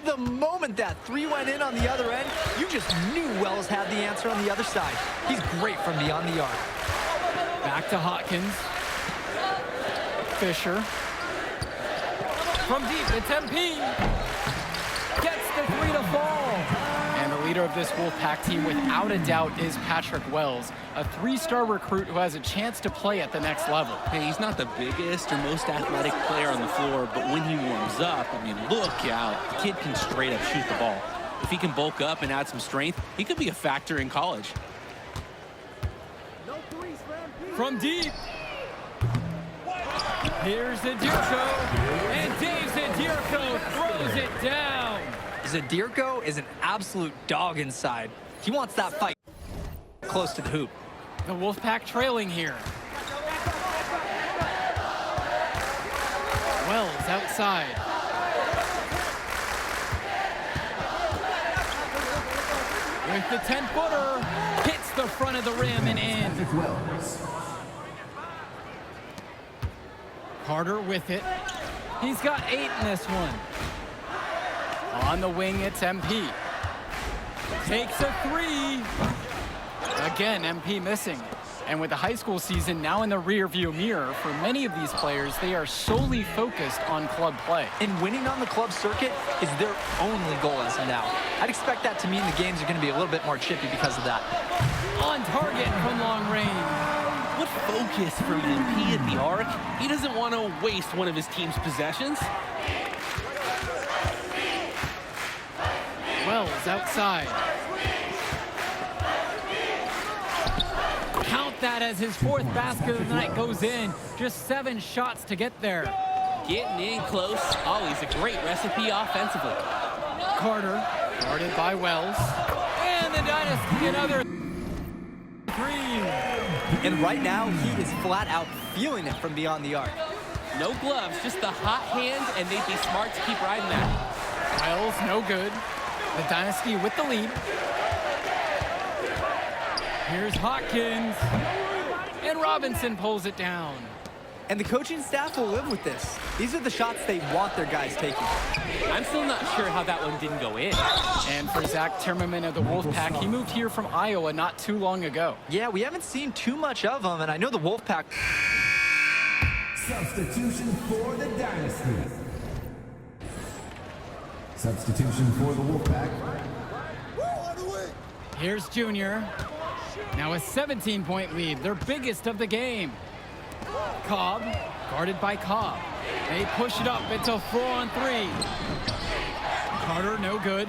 The moment that three went in on the other end, you just knew Wells had the answer on the other side. He's great from beyond the arc. Back to Hawkins. Fisher. From deep, it's MP. Gets the three to fall. And the leader of this Wolfpack team, without a doubt, is Patrick Wells, a three-star recruit who has a chance to play at the next level. Hey, he's not the biggest or most athletic player on the floor, but when he warms up, I mean, look out. The kid can straight up shoot the ball. If he can bulk up and add some strength, he could be a factor in college. From deep. Here's Zadirko, and Dave Zadirko throws it down. Zadirko is an absolute dog inside. He wants that fight close to the hoop. The Wolfpack trailing here. Wells outside. With the 10-footer, hits the front of the rim and in. Carter with it. He's got 8 in this one. On the wing, it's MP. Takes a three. Again, MP missing. And with the high school season now in the rearview mirror, for many of these players, they are solely focused on club play. And winning on the club circuit is their only goal as of now. I'd expect that to mean the games are going to be a little bit more chippy because of that. On target from long range. What focus from MP at the arc. He doesn't want to waste one of his team's possessions. Wells outside. Count that as his 4th basket of the night goes in. Just 7 shots to get there. Getting in close, always a great recipe offensively. Carter, guarded by Wells. And the Dynasty, another three. And right now, he is flat out feeling it from beyond the arc. No gloves, just the hot hand, and they'd be smart to keep riding that. Wells, no good. The Dynasty with the lead. Here's Hawkins. And Robinson pulls it down. And the coaching staff will live with this. These are the shots they want their guys taking. I'm still not sure how that one didn't go in. And for Zach Timmerman of the Wolfpack, he moved here from Iowa not too long ago. Yeah, we haven't seen too much of him, and I know the Wolfpack. Substitution for the Dynasty. Substitution for the Wolfpack. Here's Junior. Now a 17-point lead, their biggest of the game. Cobb, guarded by Cobb. They push it up, it's a 4-on-3. Carter, no good.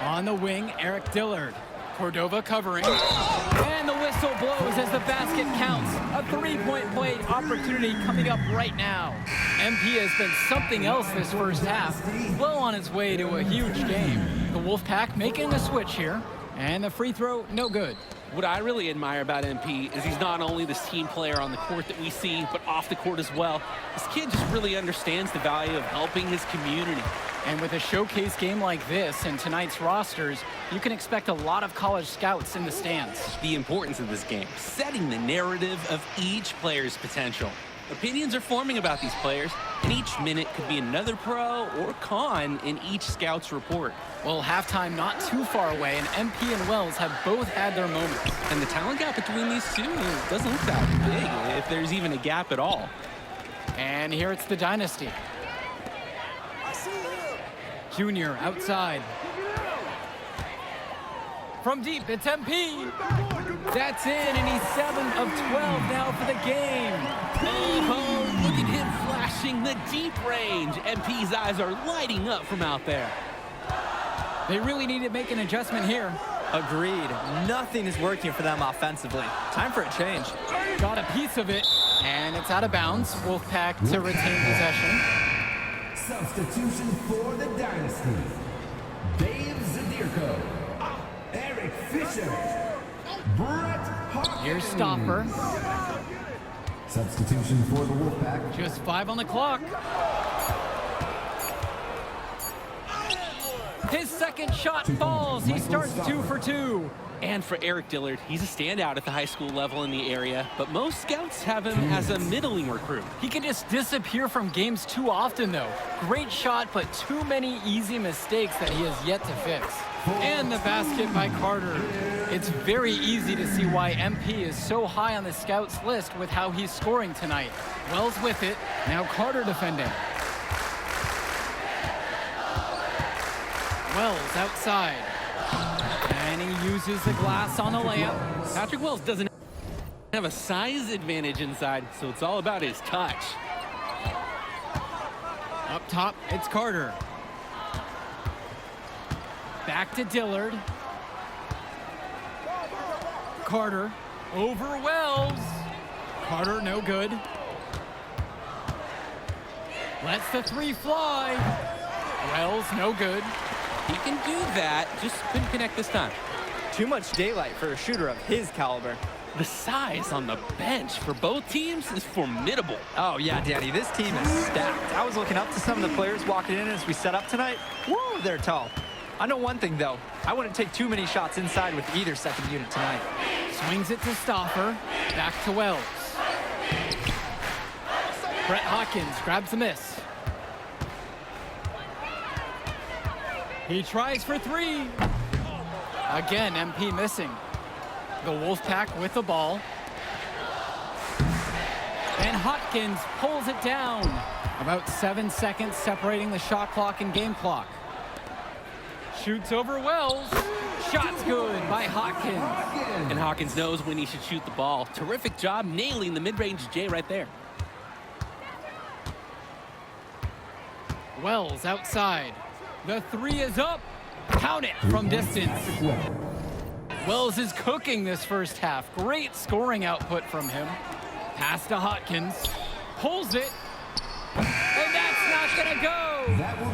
On the wing, Eric Dillard. Cordova covering. And the whistle blows as the basket counts. A three-point play opportunity coming up right now. MP has been something else this first half. Well on its way to a huge game. The Wolfpack making a switch here. And the free throw, no good. What I really admire about MP is he's not only this team player on the court that we see, but off the court as well. This kid just really understands the value of helping his community. And with a showcase game like this and tonight's rosters, you can expect a lot of college scouts in the stands. The importance of this game, setting the narrative of each player's potential. Opinions are forming about these players, and each minute could be another pro or con in each scout's report. Well, halftime not too far away, and MP and Wells have both had their moments. And the talent gap between these two doesn't look that big, if there's even a gap at all. And here it's the Dynasty. Junior outside. From deep, it's MP. That's in, and he's 7 of 12 now for the game. Oh, look at him flashing the deep range. MP's eyes are lighting up from out there. They really need to make an adjustment here. Agreed. Nothing is working for them offensively. Time for a change. Got a piece of it, and it's out of bounds. Wolfpack to retain possession. Substitution for the Dynasty. Dave Zadirko. Eric Fisher. Brett Hawkins. Here's Stopper. Substitution for the Wolfpack. Just 5 on the clock. His second shot falls. He starts 2 for 2. And for Eric Dillard, he's a standout at the high school level in the area, but most scouts have him as a middling recruit. He can just disappear from games too often, though. Great shot, but too many easy mistakes that he has yet to fix. And the basket by Carter. It's very easy to see why MP is so high on the scouts list with how he's scoring tonight. Wells with it. Now Carter defending. Wells outside. And he uses the glass on the layup. Patrick Wells doesn't have a size advantage inside, so it's all about his touch. Up top, it's Carter. Back to Dillard. Carter over Wells. Carter no good. Lets the three fly. Wells no good. He can do that, just couldn't connect this time. Too much daylight for a shooter of his caliber. The size on the bench for both teams is formidable. Oh, yeah, Danny, this team is stacked. I was looking up to some of the players walking in as we set up tonight. Woo, they're tall. I know one thing, though. I wouldn't take too many shots inside with either second unit tonight. Swings it to Stauffer. Back to Wells. Brett Hawkins grabs the miss. He tries for three. Again, MP missing. The Wolfpack with the ball. And Hawkins pulls it down. About 7 seconds separating the shot clock and game clock. Shoots over Wells. Shot's good by Hawkins. And Hawkins knows when he should shoot the ball. Terrific job nailing the mid-range J right there. Wells outside. The three is up. Count it from distance. Wells is cooking this first half. Great scoring output from him. Pass to Hawkins. Pulls it. And that's not going to go.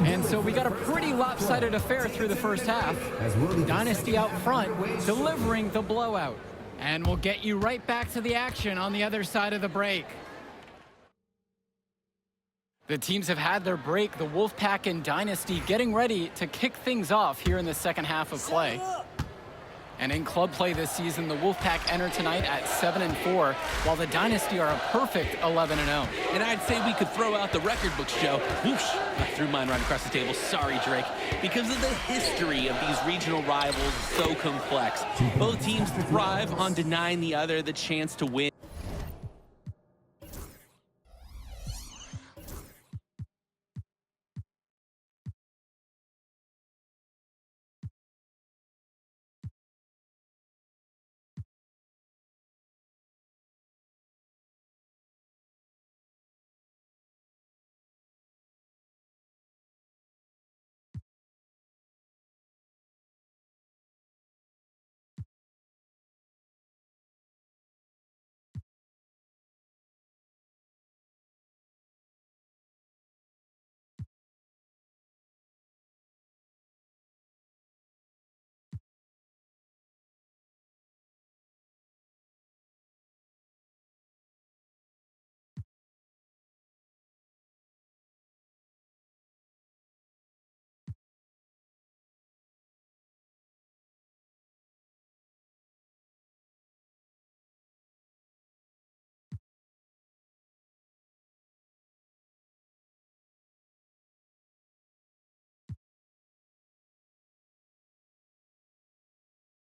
And so we got a pretty lopsided affair through the first half. Dynasty out front, delivering the blowout. And we'll get you right back to the action on the other side of the break. The teams have had their break, the Wolfpack and Dynasty getting ready to kick things off here in the second half of play. And in club play this season, the Wolfpack enter tonight at 7-4, while the Dynasty are a perfect 11-0. And I'd say we could throw out the record books, Joe. Whoosh, I threw mine right across the table. Sorry, Drake. Because of the history of these regional rivals, so complex. Both teams thrive on denying the other the chance to win.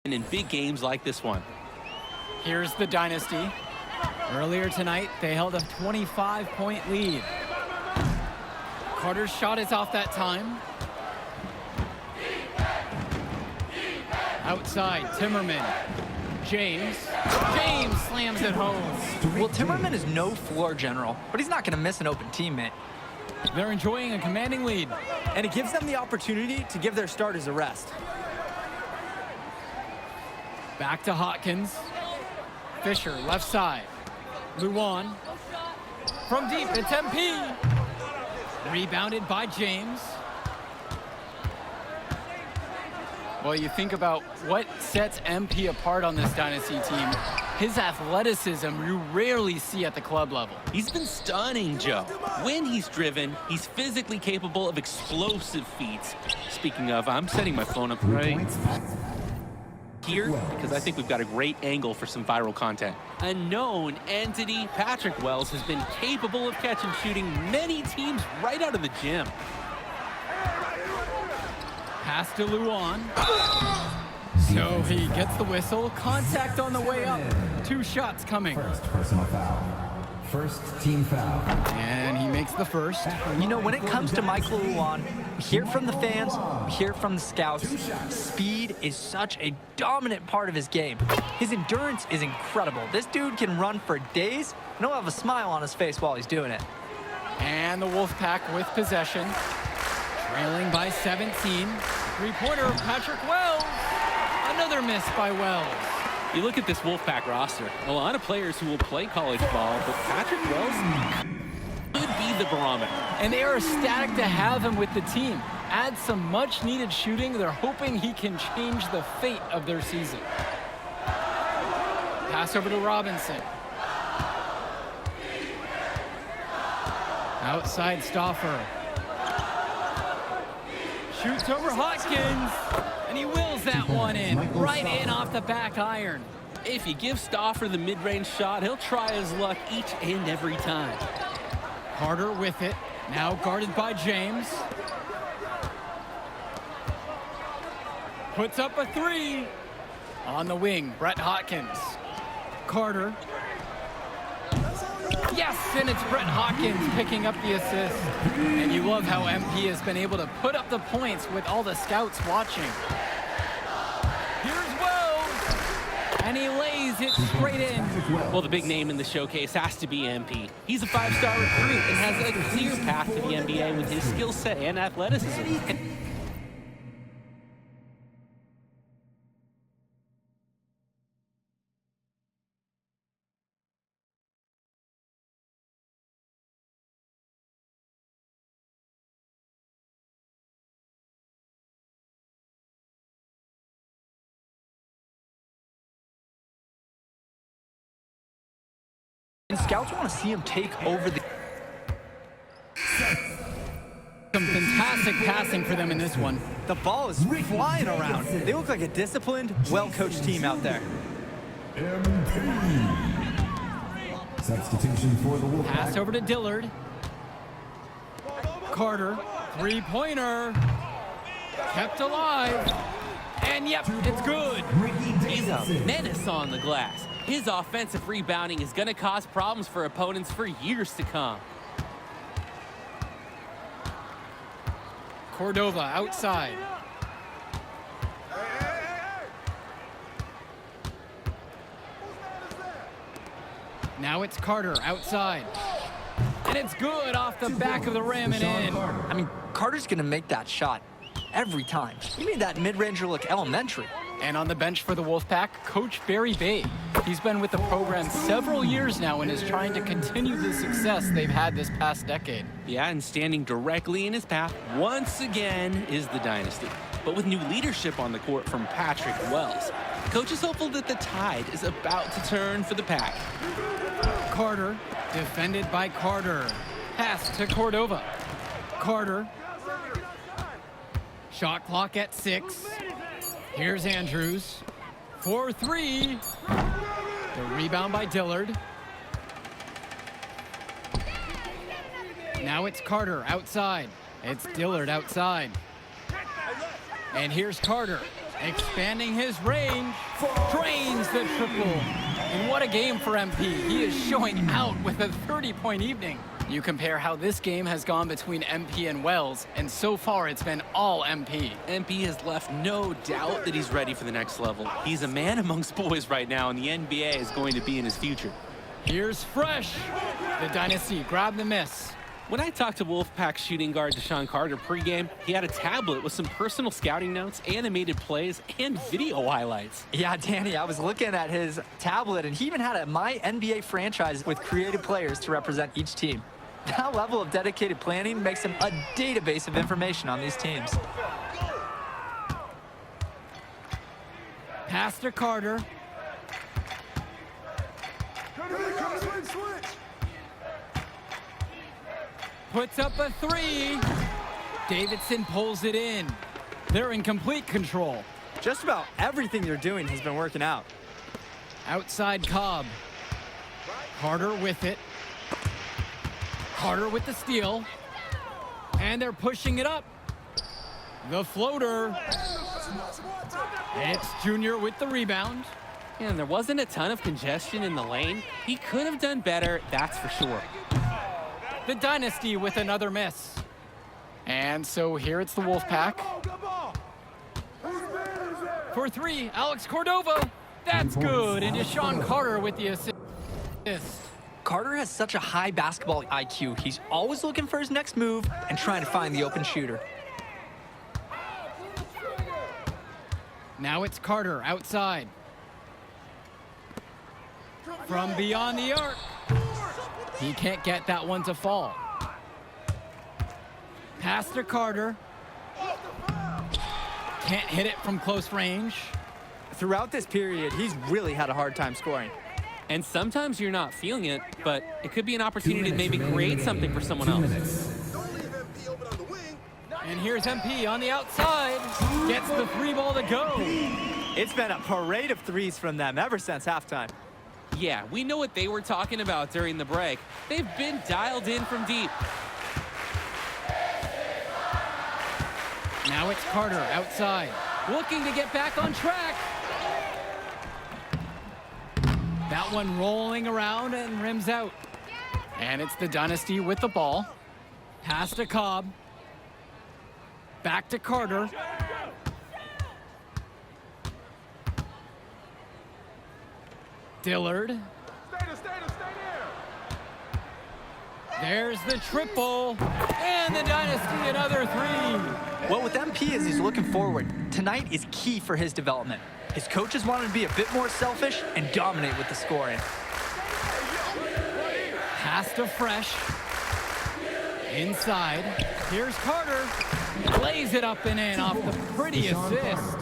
In big games like this one. Here's the Dynasty. Earlier tonight, they held a 25-point lead. Carter's shot is off that time. Outside, Timmerman. James slams it home. Well, Timmerman is no floor general, but he's not going to miss an open teammate. They're enjoying a commanding lead. And it gives them the opportunity to give their starters a rest. Back to Hawkins. Fisher, left side. Luan. From deep, it's MP. Rebounded by James. Well, you think about what sets MP apart on this Dynasty team. His athleticism you rarely see at the club level. He's been stunning, Joe. When he's driven, he's physically capable of explosive feats. Speaking of, I'm setting my phone up right. here because I think we've got a great angle for some viral content. A known entity, Patrick Wells has been capable of catch and shooting many teams right out of the gym. Pass to Luan. So he gets the whistle. Contact on the way up. 2 shots coming. First personal foul. First team foul. And he makes the first. You know, when it comes to Michael Luan, we hear from the fans, we hear from the scouts, speed is such a dominant part of his game. His endurance is incredible. This dude can run for days, and he'll have a smile on his face while he's doing it. And the Wolfpack with possession. Trailing by 17. Three-pointer of Patrick Wells. Another miss by Wells. You look at this Wolfpack roster, a lot of players who will play college ball, but Patrick Wells could be the barometer. And they are ecstatic to have him with the team. Add some much-needed shooting. They're hoping he can change the fate of their season. Pass over to Robinson. Outside Stauffer. Shoots over Hawkins. And he wills that one in. Right in off the back iron. If you give Stauffer the mid-range shot, he'll try his luck each and every time. Carter with it. Now guarded by James. Puts up a 3. On the wing, Brett Hawkins. Carter. Yes, and it's Brett Hawkins picking up the assist. And you love how MP has been able to put up the points with all the scouts watching. Here's Wells. And he lays it straight in. Well, the big name in the showcase has to be MP. He's a 5-star recruit and has a clear path to the NBA with his skill set and athleticism. And scouts want to see him take over the... Some fantastic passing for them in this one. The ball is flying around. They look like a disciplined, well-coached team out there. Substitution for the Wolfpack. Pass over to Dillard. Carter, 3-pointer. Kept alive. And yep, it's good. He's a menace on the glass. His offensive rebounding is going to cause problems for opponents for years to come. Cordova outside. Now it's Carter outside. And it's good off the back of the rim and in. I mean, Carter's going to make that shot every time. He made that mid-ranger look elementary. And on the bench for the Wolfpack, Coach Barry Bay. He's been with the program several years now and is trying to continue the success they've had this past decade. Yeah, and standing directly in his path once again is the dynasty. But with new leadership on the court from Patrick Wells, Coach is hopeful that the tide is about to turn for the Pack. Carter, defended by Carter. Pass to Cordova. Carter. Shot clock at 6. Here's Andrews. 4-3. The rebound by Dillard. Now it's Carter outside. It's Dillard outside. And here's Carter, expanding his range. Drains the triple. And what a game for MP. He is showing out with a 30-point evening. You compare how this game has gone between MP and Wells, and so far it's been all MP. MP has left no doubt that he's ready for the next level. He's a man amongst boys right now, and the NBA is going to be in his future. Here's Fresh. The Dynasty grab the miss. When I talked to Wolfpack shooting guard Deshaun Carter pregame, he had a tablet with some personal scouting notes, animated plays, and video highlights. Yeah, Danny, I was looking at his tablet, and he even had a My NBA franchise with creative players to represent each team. That level of dedicated planning makes him a database of information on these teams. Pass to Carter. Puts up a 3. Davidson pulls it in. They're in complete control. Just about everything they're doing has been working out. Outside Cobb. Carter with it. Carter with the steal. And they're pushing it up. The floater. It's Junior with the rebound. And there wasn't a ton of congestion in the lane. He could have done better, that's for sure. The Dynasty with another miss. And so here it's the Wolfpack. For three, Alex Cordova. That's good. And Deshaun Carter with the assist. Carter has such a high basketball IQ. He's always looking for his next move and trying to find the open shooter. Now it's Carter outside. From beyond the arc. He can't get that one to fall. Pass to Carter. Can't hit it from close range. Throughout this period, he's really had a hard time scoring. And sometimes you're not feeling it, but it could be an opportunity to maybe create something for someone else. And here's MP on the outside. Gets the three ball to go. It's been a parade of threes from them ever since halftime. Yeah, we know what they were talking about during the break. They've been dialed in from deep. Now it's Carter outside. Looking to get back on track. That one rolling around and rims out. And it's the Dynasty with the ball. Pass to Cobb. Back to Carter. Dillard. There's the triple. And the Dynasty another three. What with MP is he's looking forward. Tonight is key for his development. His coaches want him to be a bit more selfish and dominate with the scoring. Pass to Fresh. Inside. Here's Carter. Lays it up and in off the pretty assist.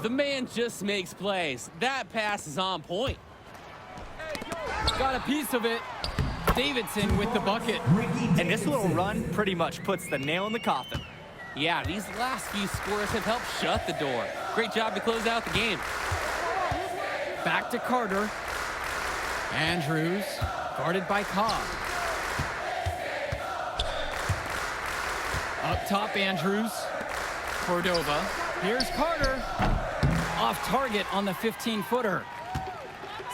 The man just makes plays. That pass is on point. Got a piece of it. Davidson with the bucket. And this little run pretty much puts the nail in the coffin. Yeah, these last few scores have helped shut the door. Great job to close out the game. Back to Carter. Andrews, guarded by Cobb. Up top, Andrews. Cordova. Here's Carter. Off target on the 15-footer.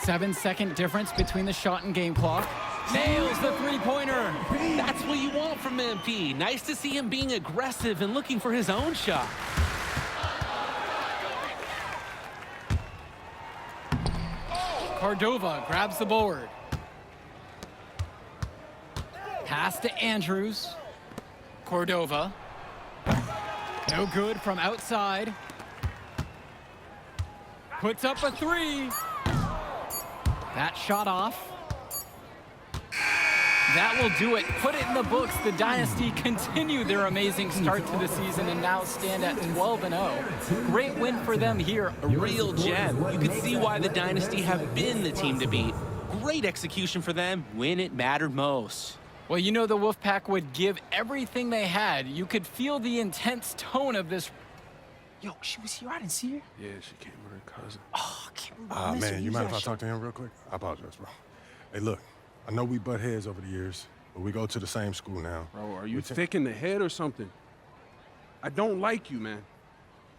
7-second difference between the shot and game clock. Nails the three-pointer. That's what you want from MP. Nice to see him being aggressive and looking for his own shot. Cordova grabs the board. Pass to Andrews. Cordova. No good from outside. Puts up a three. That shot off. That will do it. Put it in the books. The Dynasty continue their amazing start to the season and now stand at 12-0. Great win for them here. A real gem. You can see why the Dynasty have been the team to beat. Great execution for them when it mattered most. Well, you know the Wolfpack would give everything they had. You could feel the intense tone of this. Yo, she was here. I didn't see her. Yeah, she came with her cousin. Oh, I can't believe I missed her. Man, you Use mind that if I shit. talk to him real quick? I apologize, bro. Hey, look, I know we butt heads over the years, but we go to the same school now. Bro, are you We thick in the head or something? I don't like you, man.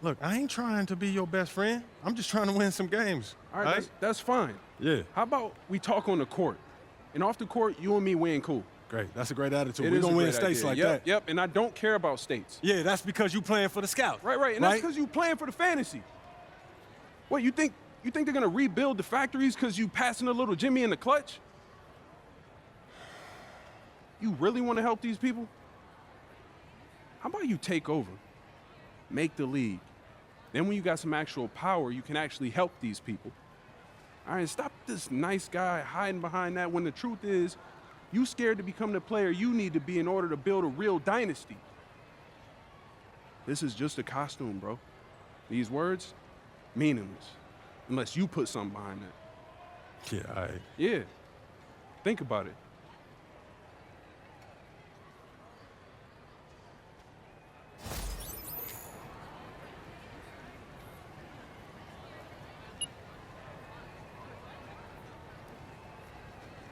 Look, I ain't trying to be your best friend. I'm just trying to win some games. All right, that's fine. Yeah, How about we talk on the court? And off the court, you and me win cool. great. That's a great attitude. It We is a gonna win great states idea. like Yep, that. Yep, and I don't care about states. Yeah, that's because you playing for the Scouts. Right, and that's because you playing for the fantasy. What, you think they're gonna rebuild the factories because you passing a little Jimmy in the clutch? You really want to help these people? How about you take over, make the league? Then when you got some actual power, you can actually help these people. All right, stop this nice guy hiding behind that when the truth is, you scared to become the player you need to be in order to build a real dynasty. This is just a costume, bro. These words, meaningless, unless you put something behind that. Yeah, all right. Yeah, think about it.